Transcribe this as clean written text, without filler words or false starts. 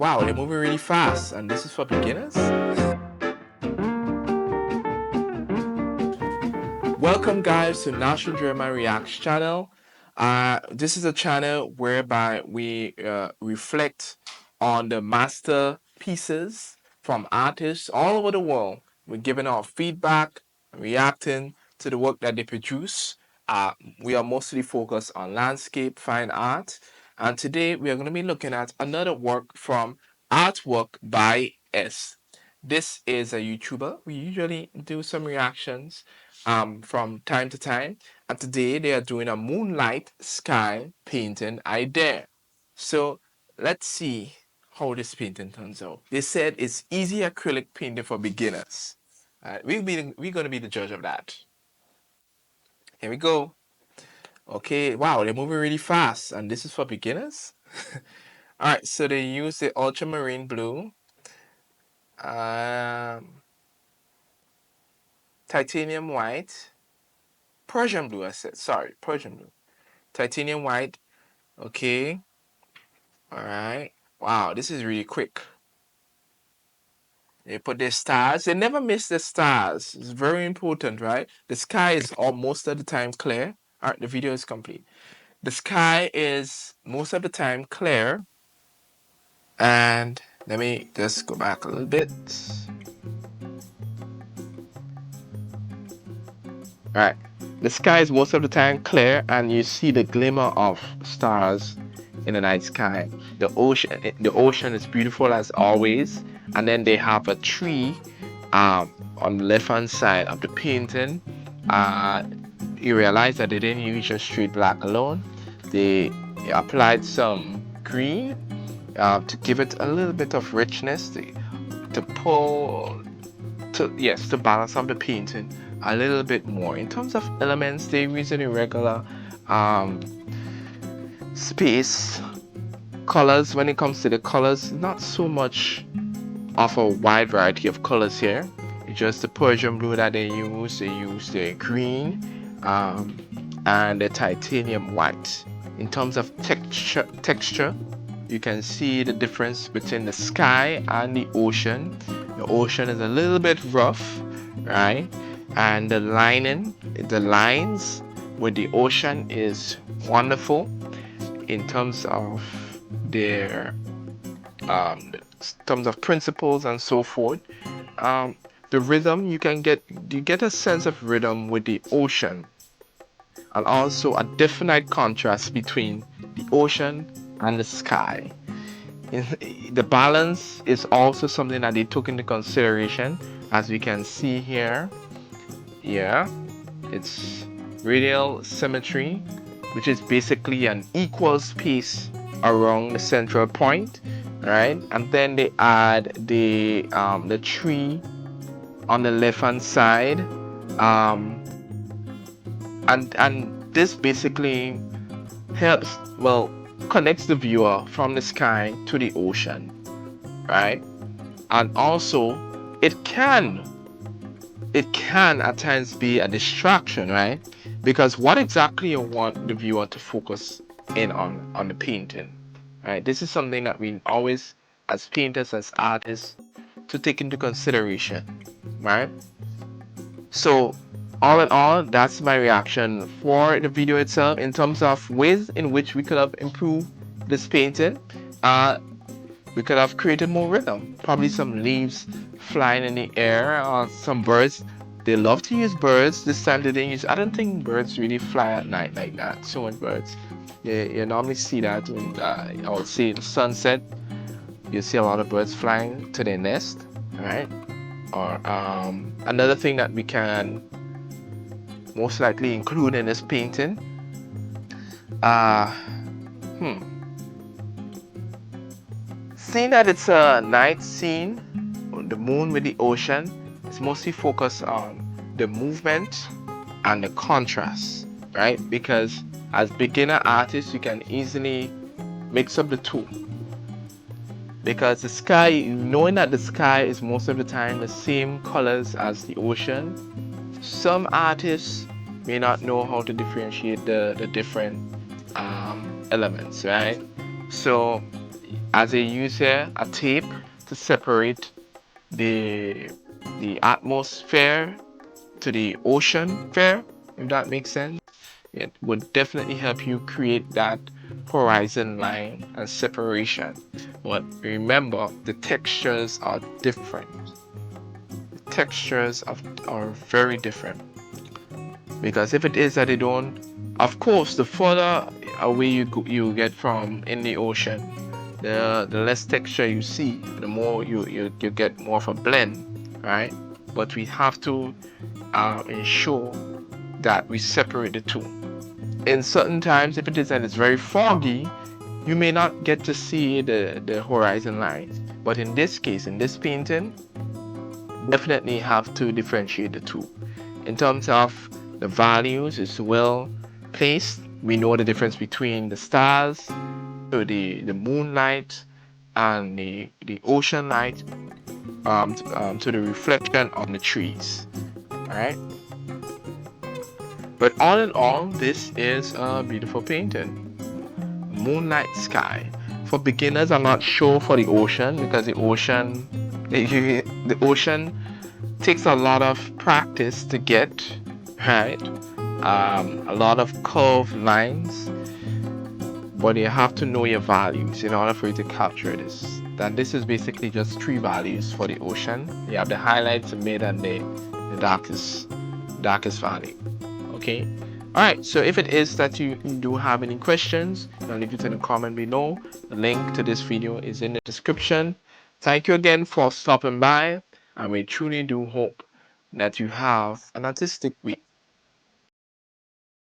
Wow, they're moving really fast, and this is for beginners? Welcome, guys, to National Jeremiah Reacts channel. This is a channel whereby we reflect on the masterpieces from artists all over the world. We're giving our feedback, reacting to the work that they produce. Uh, we are mostly focused on landscape, fine art, and today we are going to be looking at another work from Artwork by S. This is a YouTuber. We usually do some reactions from time to time. And today they are doing a moonlight sky painting I dare. So let's see how this painting turns out. They said it's easy acrylic painting for beginners. We're going to be the judge of that. Here we go. Okay, wow, they're moving really fast, and this is for beginners. All right, so they use the ultramarine blue, titanium white, Persian blue. I said sorry, Persian blue, titanium white. Okay, all right. Wow, this is really quick. They put their stars. They never miss the stars. It's very important, right? The sky is all most of the time clear. All right, the video is complete. The sky is most of the time clear. And let me just go back a little bit. All right. The sky is most of the time clear, and you see the glimmer of stars in the night sky. The ocean is beautiful as always. And then they have a tree on the left hand side of the painting. Uh, you realize that they didn't use just straight black alone. They applied some green to give it a little bit of richness, to pull to balance up the painting a little bit more. In terms of elements, they use an irregular um, space. Colors, when it comes to the colors, not so much of a wide variety of colors here. It's just the Persian blue that they use. They use the green and the titanium white. In terms of texture, you can see the difference between the sky and the ocean. The ocean is a little bit rough, right? And the lines with the ocean is wonderful in terms of their terms of principles and so forth. The rhythm, you get a sense of rhythm with the ocean, and also a definite contrast between the ocean and the sky. The balance is also something that they took into consideration, as we can see here. Yeah, it's radial symmetry, which is basically an equal space around the central point, right? And then they add the tree on the left hand side, and this basically helps, well, connects the viewer from the sky to the ocean, right? And also it can at times be a distraction, right? Because what exactly you want the viewer to focus in on the painting, right? This is something that we always, as painters, as artists, to take into consideration, right? So all in all, that's my reaction for the video itself. In terms of ways in which we could have improved this painting, we could have created more rhythm. Probably some leaves flying in the air, or some birds. They love to use birds. This time they didn't use. I don't think birds really fly at night like that. So much birds. You normally see that when I would say the sunset. You see a lot of birds flying to their nest, right? Or another thing that we can most likely include in this painting. Seeing that it's a night scene, the moon with the ocean, it's mostly focused on the movement and the contrast, right? Because as beginner artists, you can easily mix up the two. Because the sky, knowing that the sky is most of the time the same colors as the ocean, some artists may not know how to differentiate the different elements, right? So as they use here a tape to separate the atmosphere to the ocean fair, if that makes sense. It would definitely help you create that horizon line and separation. But remember, the textures are different. The textures are very different. Because if it is that they don't, of course, the further away you get from in the ocean, the less texture you see, the more you get more of a blend, right? But we have to ensure that we separate the two. In certain times, if it is that it's very foggy, you may not get to see the horizon lines. But in this case, in this painting, definitely have to differentiate the two. In terms of the values, it's well placed. We know the difference between the stars, so the moonlight, and the ocean light, to the reflection on the trees. All right. But all in all, this is a beautiful painting. Moonlight sky. For beginners, I'm not sure for the ocean because the ocean takes a lot of practice to get right. A lot of curved lines, but you have to know your values in order for you to capture this. That this is basically just three values for the ocean. You have the highlights, the mid, and the darkest value. Okay. All right. So if it is that you do have any questions, I'll leave it in the comment below. The link to this video is in the description. Thank you again for stopping by, and we truly do hope that you have an artistic week.